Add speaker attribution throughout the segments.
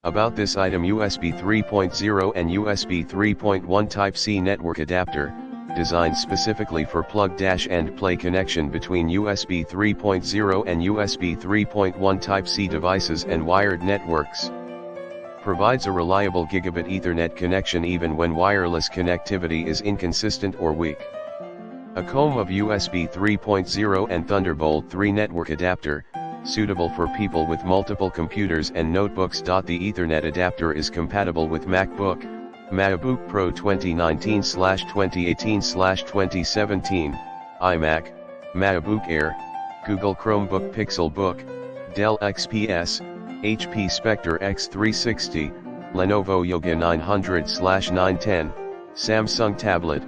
Speaker 1: About this item: USB 3.0 and USB 3.1 Type-C network adapter, designed specifically for plug-and-play connection between USB 3.0 and USB 3.1 Type-C devices and wired networks. Provides a reliable Gigabit Ethernet connection even when wireless connectivity is inconsistent or weak. A combo of USB 3.0 and Thunderbolt 3 network adapter, suitable for people with multiple computers and notebooks. The Ethernet adapter is compatible with MacBook, MacBook Pro 2019/2018/2017, iMac, MacBook Air, Google Chromebook, Pixelbook, Dell XPS, HP Spectre X360, Lenovo Yoga 900/910, Samsung Tablet,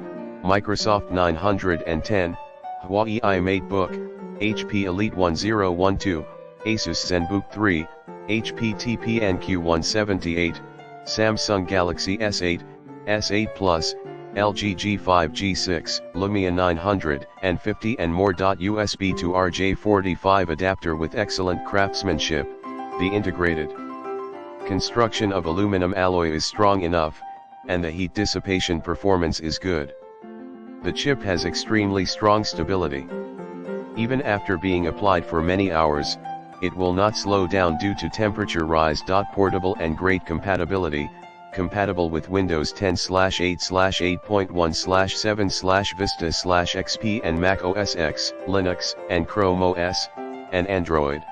Speaker 1: Microsoft 910, Huawei iMateBook, HP Elite 1012, Asus ZenBook 3, HP TPNQ 178, Samsung Galaxy S8, S8 Plus, LG G5 G6, Lumia 950 and more. USB to RJ45 adapter with excellent craftsmanship. The integrated construction of aluminum alloy is strong enough, and the heat dissipation performance is good. The chip has extremely strong stability. Even after being applied for many hours, it will not slow down due to temperature rise. Portable and great compatibility, compatible with Windows 10/8/8.1/7/Vista/XP and Mac OS X, Linux, and Chrome OS, and Android.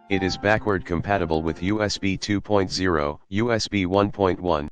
Speaker 1: It is backward compatible with USB 2.0, USB 1.1,